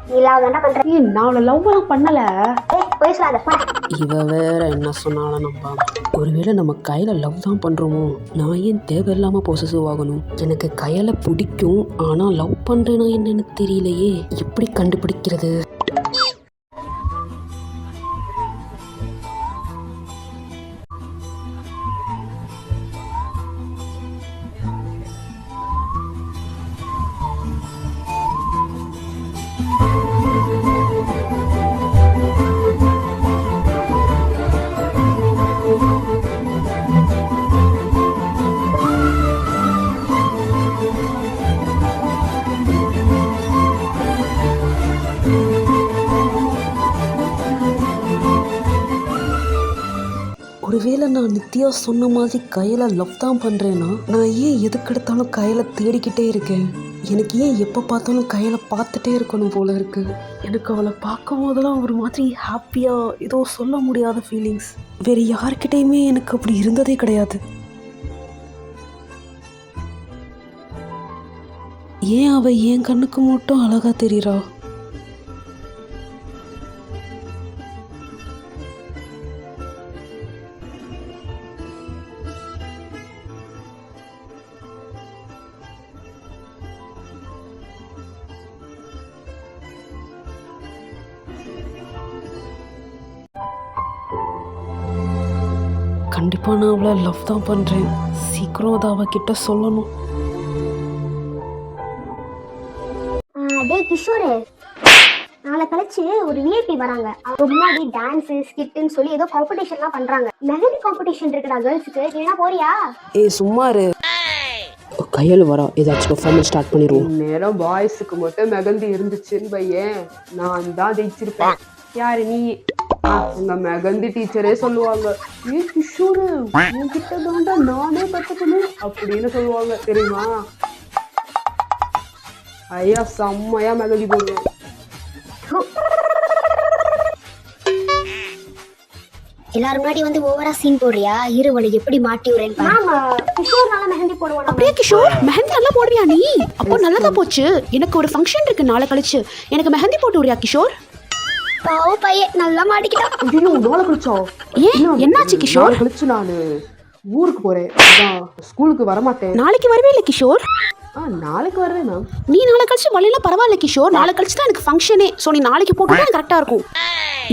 நீ இல்லாதான் பண்ற. ஏய் நான் அவளை லவ் எல்லாம் பண்ணல. போய் சொல்லாத போடா. இவ வேற என்ன சொன்னாலும் நம்பாம. ஒருவேளை நம்ம கையில் லவ் தான் பண்ணுறோமோ? நான் ஏன் தேவையில்லாமல் பொசசிவ் ஆகணும்? எனக்கு கையில் பிடிக்கும், ஆனால் லவ் பண்ணுறேன்னா என்னன்னு தெரியலையே. எப்படி கண்டுபிடிக்கிறது? ஒருவேளை நான் நித்யா சொன்ன மாதிரி கையில் லவ் தான் பண்ணுறேன்னா நான் ஏன் எதுக்கெடுத்தாலும் கையில் தேடிக்கிட்டே இருக்கேன்? எனக்கு ஏன் எப்போ பார்த்தாலும் கையில் பார்த்துட்டே இருக்கணும் போல இருக்கு. எனக்கு அவளை பார்க்கும் போதெல்லாம் ஒரு மாதிரி ஹாப்பியாக ஏதோ சொல்ல முடியாத ஃபீலிங்ஸ். வேறு யார்கிட்டையுமே எனக்கு அப்படி இருந்ததே கிடையாது. ஏன் அவள் என் கண்ணுக்கு மட்டும் அழகா தெரியுறா? கண்டிப்பாக நான் அவளை லவ் தான் பண்ணுறேன். சீக்கிரம் அதை அவகிட்ட சொல்லணும். டேய் கிஷோரு, நாளை கழிச்சு ஒரு விஐபி வராங்க. அவங்க முன்னாடி டான்ஸ் ஸ்கிட்னு சொல்லி ஏதோ காம்படிஷன்லாம் பண்றாங்க. மெஹந்தி காம்படிஷன் இருக்குடா கேர்ள்ஸுக்கு. நீனா போறியா? ஏய் சும்மா இரு. கையில் வரா, ஏதாச்சும் பெர்ஃபார்மன்ஸ் ஸ்டார்ட் பண்ணிடுவோம். நேரம் பாய்ஸுக்கு மட்டும் மெகந்தி இருந்துச்சுன்னு பையன் நான் தான் ஜெயிச்சிருப்பேன். யாரு நீ? உங்க மெகந்தி டீச்சரே சொல்லுவாங்க, ஏ கிஷோரு உன்கிட்ட தாண்டா நானே கத்துக்கணும் அப்படின்னு சொல்லுவாங்க தெரியுமா? ஐயா செம்மையா மெகந்தி போடுவேன். எல்லாரும் முன்னாடி வந்து ஓவரா சீன் போடுறியா? இரு உனக்கு எப்படி மாட்டி விடுறேன்னு பாரு. ஆமா, கிஷோர் நல்லா மெஹந்தி போடுவான். அப்படியே கிஷோர் மெஹந்தி நல்லா போடுறியா நீ? அப்போ நல்லதா போச்சு. எனக்கு ஒரு ஃபங்க்ஷன் இருக்கு நாளை கழிச்சு. எனக்கு மெஹந்தி போட்டு விடுறியா கிஷோர்? பாவ பையன் நல்லா மாட்டிக்கிட்டான். ஐயோ நாளை கழிச்சா? ஏன் என்னாச்சு கிஷோர்? நாளை கழிச்சு நான் ஊருக்கு போறேன். அதான் ஸ்கூலுக்கு வரமாட்டேன். நாளைக்கு வரவே இல்லை கிஷோர். நாளைக்கு வருவேன் மேம். நீ நாளை கழிச்சு வரல பரவாயில்ல கிஷோர். நாளை கழிச்சு தான் எனக்கு ஃபங்க்ஷனே. ஸோ நீ நாளைக்கு போட்டு கரெக்டா இருக்கும்.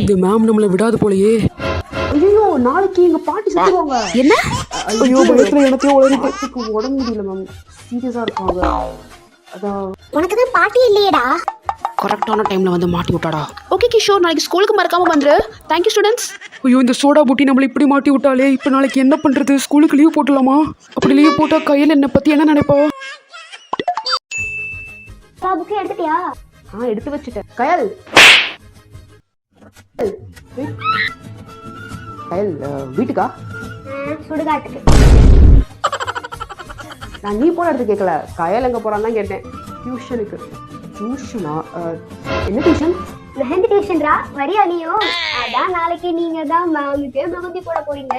இந்த மேம் நம்மளை விடாது போலயே. ஐயோ நாளைக்கு எங்க பாட்டி செத்துருவாங்க. என்ன? ஐயோ பயத்துல எனக்கே உடம்பு முடியல மேம். சீரியஸா இருப்பாங்க. அதான் உனக்கு தான் பாட்டி இல்லையேடா. கரெக்டான டைம்ல வந்து மாட்டி விட்டாடா. ஓகே கிஷோர், நாளைக்கு ஸ்கூலுக்கு மறக்காம வந்துரு. Thank you students. ஐயோ இந்த சோடா புட்டி நம்மளை இப்படி மாட்டி விட்டாலே. இப்போ நாளைக்கு என்ன பண்ணுறது? ஸ்கூலுக்கு லீவ் போட்டலாமா? அப்படி லீவ் போட்டால் கையில் என்னை பற்றி என்ன நினைப்பா? புக்கு எடுத்துட்டியா? எடுத்து வச்சுட்டேன். கயல் கயல் வீட்டுக்கா? சுடுகாட்டுக்கு. நான் நீ போன இடத்துக்கு கேட்கல, கயல் எங்க போறான்னு தான் கேட்டேன். டியூஷனுக்கு. டியூஷனா? என்ன டியூஷன்? மெஹந்தி டியூஷன்ரா. வரியா நீயும்? அதான் நாளைக்கு நீங்க தான் மேமுக்கு மெஹந்தி போட போறீங்க.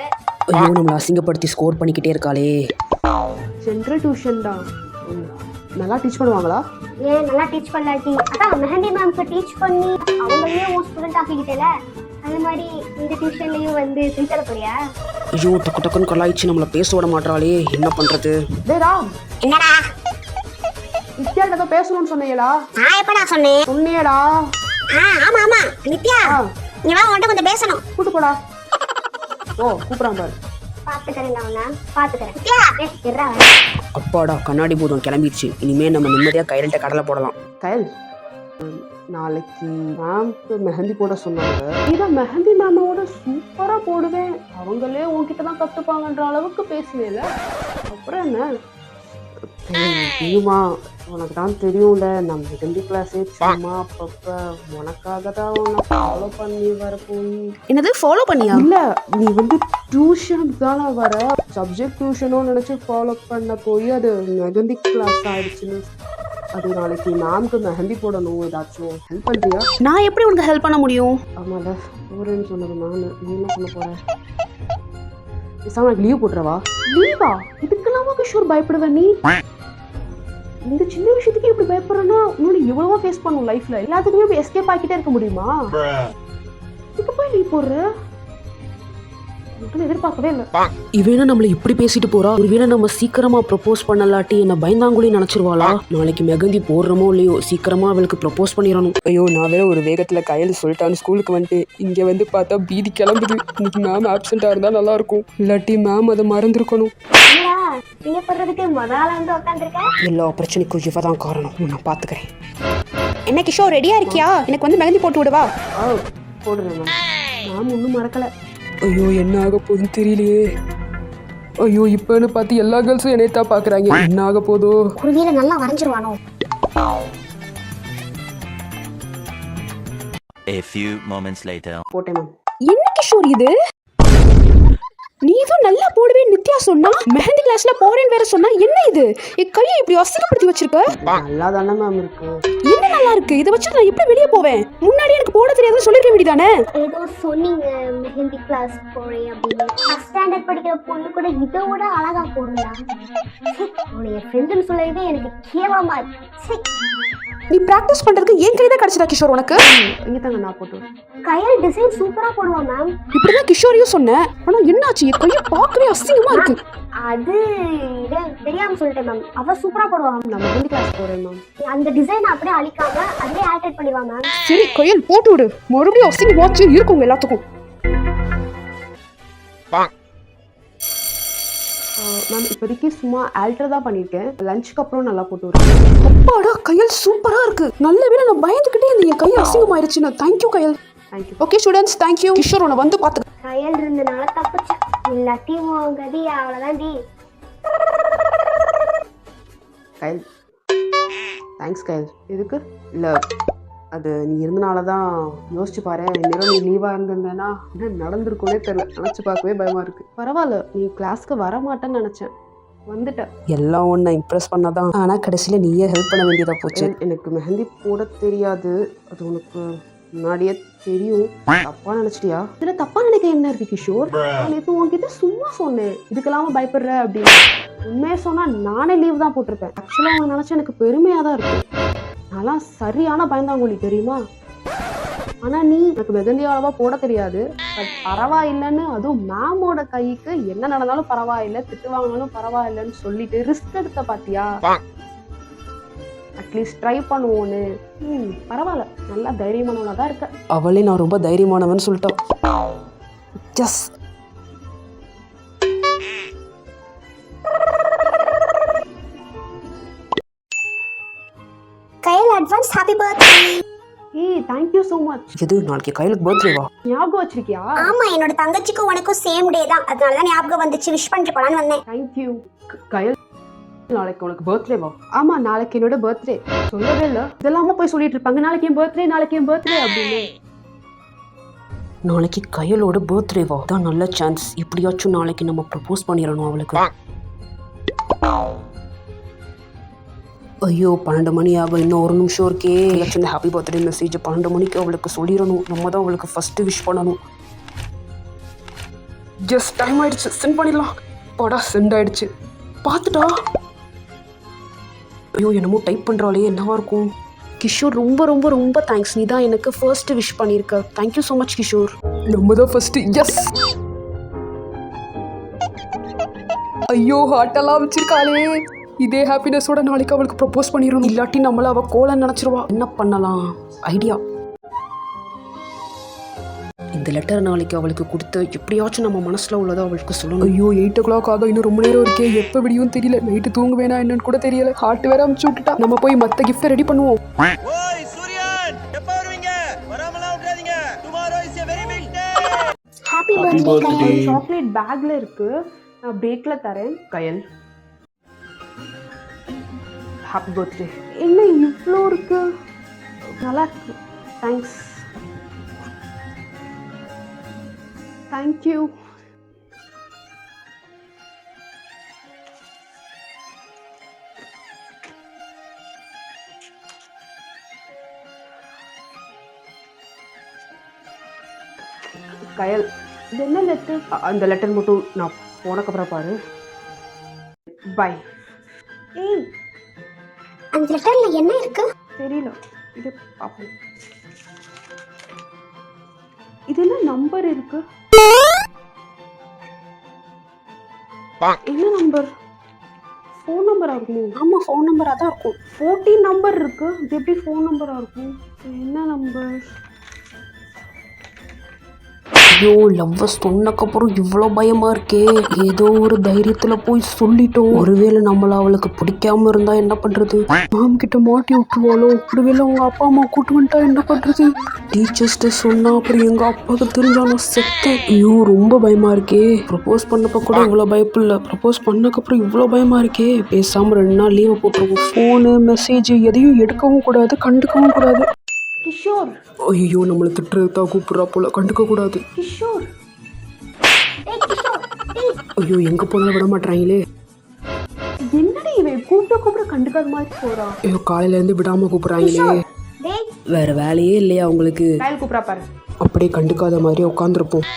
ஐயோ நம்மளை அசிங்கப்படுத்தி ஸ்கோர் பண்ணிக்கிட்டே இருக்காளே. சென்ட்ரல் டியூஷன் தான். நல்லா டீச் பண்ணுவாங்களா? ஏன் நல்லா டீச் பண்ணலாட்டி? அதான் மெஹந்தி மேம்க்கு டீச் பண்ணி அவங்களையே உன் ஸ்டூடெண்ட் ஆக்கிக்கிட்டல. அது மாதிரி இந்த டியூஷன்லயும் வந்து செஞ்சர போறியா? ஐயோ டக்கு டக்குன்னு கலாய்ச்சி நம்மளை பேச விட மாட்டாளே. என்ன பண்றது? டேய் ராம், என்னடா? நித்யா கிட்ட பேசணும்னு சொன்னீங்களா? நான் எப்படா சொன்னேன்? சொன்னியடா. ஆமா ஆமா நித்யா, நீ வா, உன்கிட்ட கொஞ்சம் பேசணும். கூட்டு போடா. ஓ கூப்பிடாம பாரு. பாத்துக்கிறேன் நான் பாத்துக்கிறேன். நித்யா அப்பாடா கண்ணாடி பூதம் கிளம்பிடுச்சு. இனிமே நம்ம நிம்மதியாக கையில்ட்ட கடலை போடலாம். கயல் நாளைக்கு மேம்க்கு மெஹந்தி போட சொன்னாங்க. இதான் மெஹந்தி மேமோட சூப்பரா போடுவேன், அவங்களே உன்கிட்ட தான் கத்துப்பாங்கன்ற அளவுக்கு பேசுவேல. அப்புறம் என்ன தெரியுமா, உனக்கு தான் தெரியும்ல நம்ம மெஹந்தி கிளாஸே சும்மா அப்பப்ப உனக்காக தான் உன்னை ஃபாலோ பண்ணி வர போய். என்னது ஃபாலோ பண்ணியா? இல்ல நீ வந்து டியூஷன் தானே வர, சப்ஜெக்ட் டியூஷனும் நினைச்சு ஃபாலோ பண்ண போய் அது மெஹந்தி கிளாஸ் ஆயிடுச்சுன்னு. அது நாளைக்கு மேம்க்கு மெஹந்தி போடணும். ஏதாச்சும் ஹெல்ப் பண்றியா? நான் எப்படி உனக்கு ஹெல்ப் பண்ண முடியும்? ஆமால போறேன்னு சொன்னது நான். நீ என்ன பண்ண போற? எனக்கு லீவ் போட்டுறவா? லீவா? இதுக்கெல்லாம் கிஷோர் பயப்படுவ நீ? இந்த சின்ன விஷயத்துக்கு இப்படி பயப்படுறேன்னா இன்னும் எவ்வளவோ ஃபேஸ் பண்ணும் லைஃப்ல. எல்லாத்துக்குமே இப்படி எஸ்கேப் ஆகிட்டே இருக்க முடியுமா? இதுக்கு போய் நீ போடுற எதிர்பார்க்கவே இல்லை. இவனா நம்மள இப்படி பேசிட்டு போறா. ஒருவேளை நம்ம சீக்கிரமா ப்ரப்போஸ் பண்ணலாட்டி என்ன பயந்தாங்குழி நினைச்சிருவாளா? நாளைக்கு மெகந்தி போடுறோமோ இல்லையோ சீக்கிரமா அவளுக்கு ப்ரப்போஸ் பண்ணிடணும். ஐயோ, நான் வேற ஒரு வேகத்துல கையில் சொல்லிட்டான்னு ஸ்கூலுக்கு வந்துட்டு இங்க வந்து பார்த்தா பீதி கிளம்புது. இன்னைக்கு மேம் ஆப்சென்டா இருந்தா நல்லா இருக்கும். இல்லாட்டி மேம் அதை மறந்துருக்கணும். நீங்க பண்றதுக்கு முதல்ல வந்து உட்காந்துருக்கேன். எல்லா பிரச்சனைக்கும் இவ தான் காரணம். நான் பாத்துக்கிறேன். என்ன கிஷோர், ரெடியா இருக்கியா? எனக்கு வந்து மெஹந்தி போட்டு விடுவா. போடுறேன் மேம். மேம் ஒன்றும் மறக்கல. ஐயோ, என்ன ஆக போகுதுன்னு தெரியலையே. ஐயோ, இப்பன்னு பார்த்து எல்லா கேர்ள்ஸும் என்னையத்தான் பாக்குறாங்க. என்ன ஆக போதோ? ஒருவேளை நல்லா வரைஞ்சிருவானோ? A few moments later. போட்டேன் மேம். என்ன கிஷோர் இது? நீ இதுவும் நல்லா போடுவே நித்யா சொன்னா. மெஹந்தி கிளாஸ்ல போறேன்னு வேற சொன்னா. என்ன இது? என் கையை இப்படி அசிங்கப்படுத்தி வச்சிருக்க. நல்லா தானே மேம் இருக்கு. என்ன நல்லா இருக்கு? இதை வச்சு நான் எப்படி வெளியே போவேன்? முன்னாடி எனக்கு போட தெரியாதுன்னு சொல்லிருக்க வேண்டியதானே? ஏதோ சொன்னீங்க மெஹந்தி கிளாஸ் போறேன் அப்படின்னு. ஃபர்ஸ்ட் ஸ்டாண்டர்ட் படிக்கிற பொண்ணு கூட இதோட அழகா போடுங்களா? உன்னைய ஃப்ரெண்டுன்னு சொல்லவே எனக்கு கேவலமா இருக்கு. நீ பிராக்டிஸ் பண்றதுக்கு என் கை தான் கிடைச்சதா கிஷோர் உனக்கு? இங்கே தாங்க நான் போட்டு. கையல் டிசைன் சூப்பரா போடுவான் மேம். இப்படிதான் கிஷோரையும் சொன்னேன். ஆனா என்னாச்சு? என் கையை பார்க்கவே அசிங்கமா இருக்கு. அது தெரியாம சொல்லிட்டேன் மேம். அவ சூப்பரா போடுவான். நான் மெஹந்தி கிளாஸ் போறேன் மேம். அந்த டிசைன் அப்படியே அழிக்காம அதுலயே ஆல்டர் பண்ணிடுவான் மேம். சரி, கையில் போட்டு விடு. மறுபடியும் அசிங்க வாட்ச் இருக்குங்க எல்லாத்துக்கும். மேம் இப்போதைக்கு சும்மா ஆல்டர் தான் பண்ணியிருக்கேன். லஞ்சுக்கு அப்புறம் நல்லா போட்டு விடுறேன். அப்பாடா, கையில் சூப்பரா இருக்கு. நல்ல வேளை நான் பயந்துக்கிட்டே இந்த என் கையை அசிங்கமாயிருச்சுன்னு. தேங்க்யூ கையில். Thank you. Okay students, thank you. Kishore உன்னை வந்து பார்த்து. கையல் இருந்தனால தப்பிச்சேன். இல்லாட்டியும் உன் கதி அவ்வளோதான் டி. கயல், தேங்க்ஸ் கயல். எதுக்கு? இல்லை, அது நீ இருந்தனால தான். யோசிச்சு பாரு, நேரம் நீ லீவாக இருந்திருந்தேன்னா என்ன நடந்திருக்கும்னே தெரியல. நினச்சி பார்க்கவே பயமாக இருக்குது. பரவாயில்ல, நீ கிளாஸ்க்கு வரமாட்டேன்னு நினச்சேன். வந்துட்டேன். எல்லாம் ஒன்று இம்ப்ரெஸ் பண்ணாதான். ஆனா கடைசியில நீயே ஹெல்ப் பண்ண வேண்டியதா போச்சு. எனக்கு மெஹந்தி போட தெரியாது, அது உனக்கு முன்னாடியே தெரியும். தப்பா நினைச்சிட்டியா? இதுல தப்பா நினைக்க என்ன இருக்கு கிஷோர்? நான் இப்போ உன்கிட்ட சும்மா சொன்னேன் இதுக்கெல்லாம் பயப்படுற அப்படின்னு. உண்மையை சொன்னா நானே லீவ் தான் போட்டிருப்பேன். ஆக்சுவலா அவங்க நினைச்சா எனக்கு பெருமையா தான் இருக்கு. நான்லாம் சரியான பயந்தாங்கொழி தெரியுமா? ஆனா நீ எனக்கு மெஹந்தி அளவா போட தெரியாது, பட் பரவாயில்லைன்னு, அதுவும் மேமோட கைக்கு என்ன நடந்தாலும் பரவாயில்லை, திட்டு வாங்கினாலும் பரவாயில்லைன்னு சொல்லிட்டு ரிஸ்க் எடுத்த பாத்தியா? அட்லீஸ்ட் ட்ரை பண்ணுவோன்னு. பரவாயில்ல, நல்லா தைரியமானவனா தான் இருக்க. அவளே நான் ரொம்ப தைரியமானவன் சொல்லிட்டான். Just Kayal advance happy birthday. ஏய், தேங்க்யூ ஸோ மச். எது நாளைக்கு கையிலுக்கு பர்த்டேவா? ஞாபகம் வச்சிருக்கியா? ஆமா, என்னோட தங்கச்சிக்கும் உனக்கும் சேம் டே தான். அதனால தான் ஞாபகம் வந்துச்சு. விஷ் பண்ணிட்டு போலான்னு வந்தேன். தேங்க்யூ கயல். நாளைக்கு உனக்கு பர்த்டேவா? ஆமா, நாளைக்கு என்னோட பர்த்டே. சொல்லவே இல்லை. இதெல்லாம போய் சொல்லிட்டு இருப்பாங்க, நாளைக்கு என் பர்த்டே, நாளைக்கு என் பர்த்டே அப்படின்னு. நாளைக்கு கையலோட பர்த்டேவா? தான் நல்ல சான்ஸ். எப்படியாச்சும் நாளைக்கு நம்ம ப்ரப்போஸ் பண்ணிடணும் அவளுக்கு. ஐயோ, 12 மணி ஆகும். இன்னும் ஒரு நிமிஷம் இருக்கே. சின்ன ஹாப்பி பர்த்டே மெசேஜ் 12 மணிக்கு அவளுக்கு சொல்லிடணும். நம்ம தான் அவளுக்கு ஃபர்ஸ்ட் விஷ் பண்ணணும். ஜஸ்ட் டைம் ஆயிடுச்சு, சென்ட் பண்ணிடலாம். படா, சென்ட் ஆயிடுச்சு. பார்த்துட்டா? ஐயோ, என்னமோ டைப் பண்ணுறாளே, என்னவா இருக்கும்? கிஷோர், ரொம்ப ரொம்ப ரொம்ப தேங்க்ஸ். நீ தான் எனக்கு ஃபர்ஸ்ட் விஷ் பண்ணியிருக்க. Thank you so much Kishore. நம்ம தான் ஃபர்ஸ்ட். எஸ். ஐயோ, ஹார்ட்டெல்லாம் வச்சிருக்காளே. இதே ஹாப்பினஸோட நாளைக்கு அவளுக்கு ப்ரப்போஸ் பண்ணிடணும். இல்லாட்டி நம்மள அவள் கோலன்னு நினச்சிருவா. என்ன பண்ணலாம்? ஐடியா. இந்த லெட்டர் நாளைக்கு அவளுக்கு கொடுத்து எப்படியாச்சும் நம்ம மனசில் உள்ளதை அவளுக்கு சொல்லணும். ஐயோ, 8 o'clock ஆகும். இன்னும் ரொம்ப நேரம் இருக்கே. எப்போ விடியும் தெரியல. நைட்டு தூங்க வேணா என்னன்னு கூட தெரியல. ஹார்ட் வேற அமுச்சு விட்டுட்டா. நம்ம போய் மற்ற கிஃப்ட்டை ரெடி பண்ணுவோம். Happy birthday. சாக்லேட் பேக்ல இருக்கு, நான் பேக்ல தரேன். கயல், ஹாப்பி பர்த்டே. என்ன இவ்வளோ இருக்கு? நல்லா இருக்கு. தேங்க்ஸ். தேங்க்யூ. கயல், இது என்ன லெட்டர்? அந்த லெட்டர் மட்டும் நான் போனக்கப்புறம் பாரு. பாய். ஏய், அந்த லெட்டர்ல என்ன இருக்கு? தெரியல, இது பார்ப்போம். இதுல நம்பர் இருக்கு. என்ன நம்பர்? ஃபோன் நம்பரா இருக்கும். ஆமா, ஃபோன் நம்பரா தான் இருக்கும். 14 நம்பர் இருக்கு. இது எப்படி ஃபோன் நம்பரா இருக்கும்? என்ன நம்பர்? ஐயோ, லவ்வ சொன்னக்கப்புறம் இவ்வளோ பயமா இருக்கே. ஏதோ ஒரு தைரியத்துல போய் சொல்லிட்டோம். ஒருவேளை நம்மள அவளுக்கு பிடிக்காம இருந்தா என்ன பண்றது? மாம் கிட்ட மாட்டி விட்டுருவாளோ? ஒருவேளை அவங்க அப்பா அம்மா கூட்டு வந்துட்டா என்ன பண்றது? டீச்சர்ஸ்ட சொன்னா அப்புறம் எங்க அப்பாவுக்கு தெரிஞ்சாலும் செத்தேன். ஐயோ, ரொம்ப பயமா இருக்கே. ப்ரப்போஸ் பண்ணப்ப கூட இவ்வளோ பயப்பில்ல, ப்ரப்போஸ் பண்ணக்கப்புறம் இவ்வளோ பயமா இருக்கே. பேசாம 2 நாள் லீவை போட்டுருவோம். ஃபோனு மெசேஜ் எதையும் எடுக்கவும் கூடாது, கண்டுக்கவும் கூடாது. கிஷோர், ஐயோ, நம்மளை திட்டுறதுதான் கூப்பிடுறா போல, கண்டுக்க கூடாது. கிஷோர். ஐயோ, எங்க போனாலும் விட மாட்டாங்களே. என்னடி இவன் கூப்பிட கண்டுக்காத மாதிரி போறான்? ஐயோ, காலையில இருந்து விடாம கூப்பிடுறாங்களே. டேய், வேற வேலையே இல்லையா அவங்களுக்கு? கையில் கூப்பிடா பாரு. அப்படியே கண்டுக்காத மாதிரி உட்காந்துருப்போம்.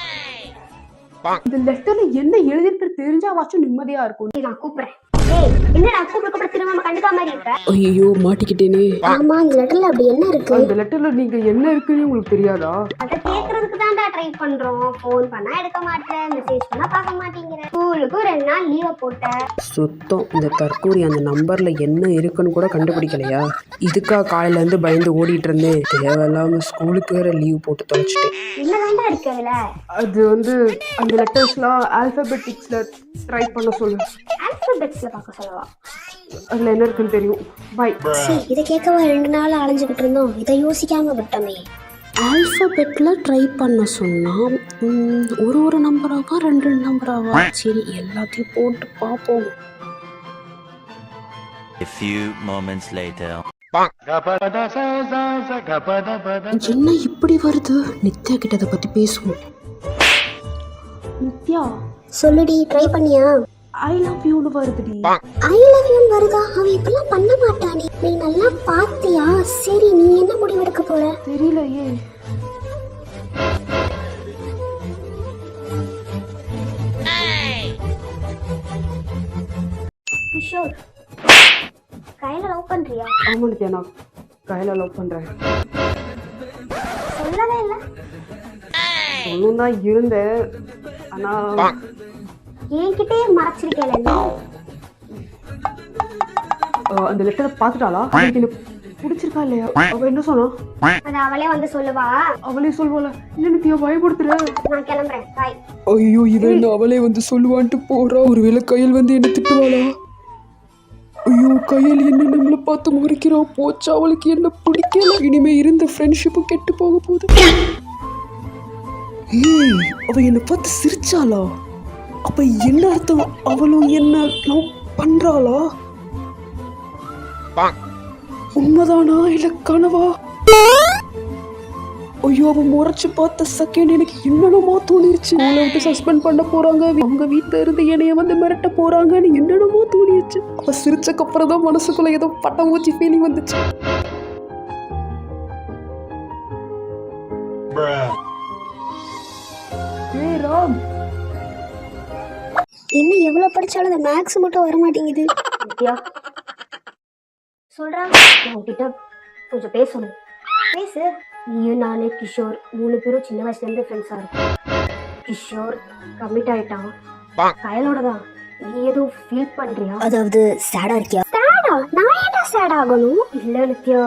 இந்த லெட்டர்ல என்ன எழுதிருக்கு தெரிஞ்சாவாச்சும் நிம்மதியா இருக்கும். நான் கூப்பிடுறேன். டேய், என்னடா கூப்பிட திரும்ப கண்டுக்காம மாதிரி இருக்க? ஐயோ, மாட்டிக்கிட்டேனே. ஆமா, இந்த லெட்டர்ல அப்படி என்ன இருக்கு? அந்த லெட்டர்ல நீங்க என்ன இருக்குன்னு உங்களுக்கு தெரியாதா? அத கேக்குறதுக்கு தான்டா ட்ரை பண்றோம். ஃபோன் பண்ணா எடுக்க மாட்டேன், மெசேஜ் பண்ணா பார்க்க மாட்டேங்கிற. ஸ்கூலுக்கு 2 நாள் லீவ் போட்ட. சுத்தம். இந்த தற்கூரி அந்த நம்பர்ல என்ன இருக்குன்னு கூட கண்டுபிடிக்கலையா? இதுக்கா காலையில இருந்து பயந்து ஓடிட்டு இருந்தேன். தேவையில்லாம ஸ்கூலுக்கு வேற லீவ் போட்டு தொலைச்சிட்டேன். என்னதான்டா இருக்கு அதுல? அது வந்து அந்த லெட்டர்ஸ்லாம் ஆல்பபெட்டிக்ஸ்ல ட்ரை பண்ண சொல்லு. ஆல்பபெட்ஸ்ல பார்க்க சொல்லவா? அதுல என்ன இருக்குன்னு தெரியும். பை. சரி, இதை கேட்கவா 2 நாள் அலைஞ்சுக்கிட்டு இருந்தோம். இதை யோசிக்காம விட்டோமே. ஆல்பபெட்ல ட்ரை பண்ண சொன்னா ஒரு நம்பராவா 2 நம்பராவா? சரி, எல்லாத்தையும் போட்டு பார்ப்போம். A few moments later. என்ன இப்படி வருது? நித்யா கிட்ட இதை பத்தி பேசுவோம். நித்யா, சொல்லுடி, ட்ரை பண்ணியா? ஐ லவ் யூன்னு வருதுடி. ஐ லவ் யூ வருதா? அவன் இப்பெல்லாம் பண்ண மாட்டானே. நீ நல்லா பாத்தியா? சரி, நீ என்ன முடிவெடுக்க போற? தெரியலையே. கிஷோர், கையில லவ் பண்றியா? ஆமா நித்யா, நான் கையில லவ் பண்றேன். சொல்லவே இல்ல. சொல்லணும் தான் இருந்தேன், ஆனா என்கிட்டயே மறைச்சிருக்கேன். அந்த லெட்டரை பார்த்துட்டாளா? எனக்கு என்ன பிடிச்சிருக்கா இல்லையா? அவ என்ன சொன்னா? அது அவளே வந்து சொல்லுவா. அவளே சொல்வாள? இல்ல நித்யா, பயப்படுத்துற. நான் கிளம்புறேன். பாய். ஐயோ, இவன் என்ன அவளே வந்து சொல்லுவான்ட்டு போறா. ஒருவேளை கையில் வந்து என்ன திட்டுவாளா? ஐயோ, கையில் என்ன நம்மளை பார்த்து முறைக்கிறா. போச்சா, அவளுக்கு என்ன பிடிக்கல. இனிமே இருந்த ஃப்ரெண்ட்ஷிப்பு கெட்டு போக போகுது. ஏய், அவ என்னை பார்த்து சிரிச்சாளா? அப்ப என்ன அர்த்தம்? அவளும் என்ன லவ் பண்றாளா? உண்மைதானா இல்ல கனவா? ஐயோ, அவன் முறைச்சு பார்த்த செகண்ட் எனக்கு என்னென்னமோ தோணிருச்சு. அவளை விட்டு சஸ்பெண்ட் பண்ண போறாங்க, அவங்க வீட்டுல இருந்து என்னைய வந்து மிரட்ட போறாங்கன்னு என்னென்னமோ தோணிருச்சு. அவ சிரிச்சக்கு அப்புறம் தான் மனசுக்குள்ள ஏதோ பட்டாம்பூச்சி ஃபீலிங் வந்துச்சு. ஏய் ராம், என்ன எவ்வளவு படிச்சாலும் அந்த மேக்ஸ் மட்டும் வர மாட்டேங்குது. நித்யா, சொல்றா, உன்கிட்ட கொஞ்சம் பேசணும். பேசு. நீயும் நானே கிஷோர் 3 பேரும் சின்ன வயசுல இருந்து ஃப்ரெண்ட்ஸா இருக்கோம். கிஷோர் கமிட் ஆயிட்டான். கையலோட தான். நீ எதுவும் ஃபீல் பண்றியா? அதாவது சேடா இருக்கியா? சேடா? நான் ஏன்டா சேட் ஆகணும்? இல்ல நித்யா,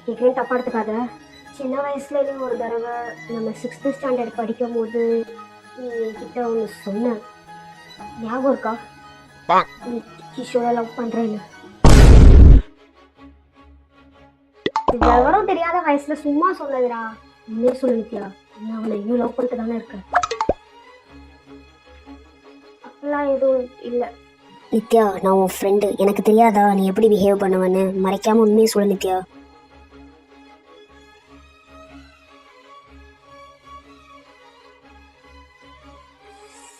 கேட்குறேன், தப்பா எடுத்துக்காத. சின்ன வயசுல நீ ஒரு தடவை நம்ம 6th ஸ்டாண்டர்ட் படிக்கும் போது நீ என்கிட்ட ஒன்று சொன்ன, ஞாபகம் இருக்கா? நீ கிஷோரை லவ் பண்றேன்னு. விவரம் தெரியாத வயசுல சும்மா சொன்னதுடா. உண்மையே சொல்லு நித்யா, நீ அவனை இன்னும் லவ் பண்ணிட்டு தானே இருக்க? அப்படிலாம் எதுவும் இல்லை நித்யா. நான் உன் ஃப்ரெண்டு, எனக்கு தெரியாதா நீ எப்படி பிஹேவ் பண்ணுவேன்னு? மறைக்காம உண்மையே சொல்லு நித்யா.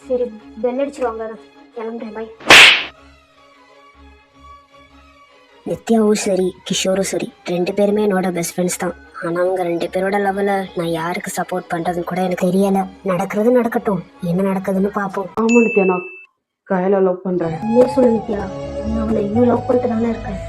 சரி, பெல் அடிச்சிருவாங்க, கிளம்புறேன். பாய். நித்யாவும் சரி கிஷோரும் சரி 2 பேருமே என்னோட பெஸ்ட் ஃப்ரெண்ட்ஸ் தான். ஆனால் அவங்க 2 பேரோட லெவலில் நான் யாருக்கு சப்போர்ட் பண்ணுறதுன்னு கூட எனக்கு தெரியலை. நடக்கிறது நடக்கட்டும், என்ன நடக்குதுன்னு பார்ப்போம். ஆமா நித்யா, நான் கையில லவ் பண்றேன். என்ன சொல்லு நித்யா? நான் அவனை இன்னும் லவ் பண்ணிட்டு தானே இருக்கேன்.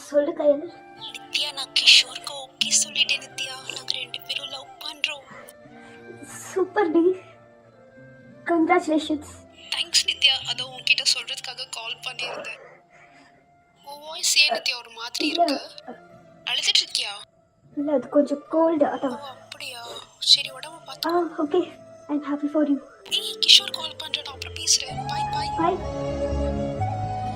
சொல்லு கயல். நித்யா நான் கிஷோருக்கு ஓகே சொல்லிட்டேன் நித்யா, நாங்க 2 பேரும் லவ் பண்றோம். சூப்பர் டி, கங்க்ராச்சுலேஷன்ஸ். தேங்க்ஸ் நித்யா, அதை உன்கிட்ட சொல்றதுக்காக கால் பண்ணியிருந்தேன். உன் வாய்ஸ் ஏன் நித்யா ஒரு மாதிரி இருக்கு? அழுதுட்டு இருக்கியா? இல்லை, அது கொஞ்சம் கோல்டு அதான். அப்படியா, சரி உடம்பு பார்த்து. Okay, I am happy for you. ஏய் கிஷோர் கால் பண்றேன், நான் அப்புறம் பேசுறேன். By by. பாய்.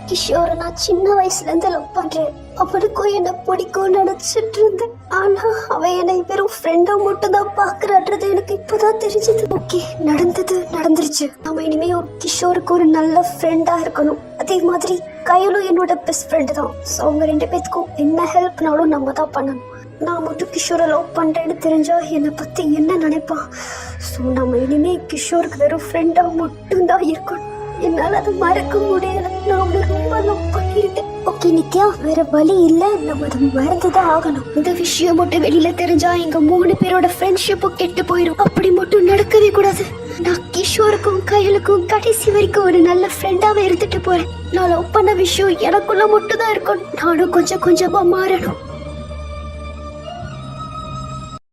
கிஷோரை நான் சின்ன வயசுல இருந்து லவ் பண்றேன். அவனுக்கும் என்ன பிடிக்கும் நினைச்சிட்டு இருந்தேன். ஆனா அவன் என்னை வெறும் ஃப்ரெண்டா மட்டும் தான் பாக்குறான்றது எனக்கு இப்பதான் தெரிஞ்சது. ஓகே, நடந்தது நடந்துருச்சு. நம்ம இனிமே ஒரு கிஷோருக்கு ஒரு நல்ல ஃப்ரெண்டா இருக்கணும். அதே மாதிரி கையிலும் என்னோட பெஸ்ட் ஃப்ரெண்டு தான். ஸோ அவங்க 2 பேத்துக்கும் என்ன ஹெல்ப்னாலும் நம்ம தான் பண்ணணும். நான் மட்டும் கிஷோரை லவ் பண்றேன்னு தெரிஞ்சா என்னை பத்தி என்ன நினைப்பான்? ஸோ நம்ம இனிமே கிஷோருக்கு வெறும் ஃப்ரெண்டா மட்டும்தான் இருக்கணும். என்னால அதை மறக்க முடியல. நான் அவனை ரொம்ப லவ் பண்ணிருக்கேன். ஓகே நித்யா, வேற வழி இல்ல, நம்ம அதை மறந்துதான் ஆகணும். இந்த விஷயம் மட்டும் வெளியில தெரிஞ்சா எங்க 3 பேரோட ஃப்ரெண்ட்ஷிப்பும் கெட்டு போயிடும். அப்படி மட்டும் நடக்கவே கூடாது. நான் கிஷோருக்கும் கையலுக்கும் கடைசி வரைக்கும் ஒரு நல்ல ஃப்ரெண்டாவே இருந்துட்டு போறேன். நான் லவ் பண்ண விஷயம் எனக்குள்ள மட்டும் தான் இருக்கணும். நானும் கொஞ்சம் கொஞ்சமா மாறணும்.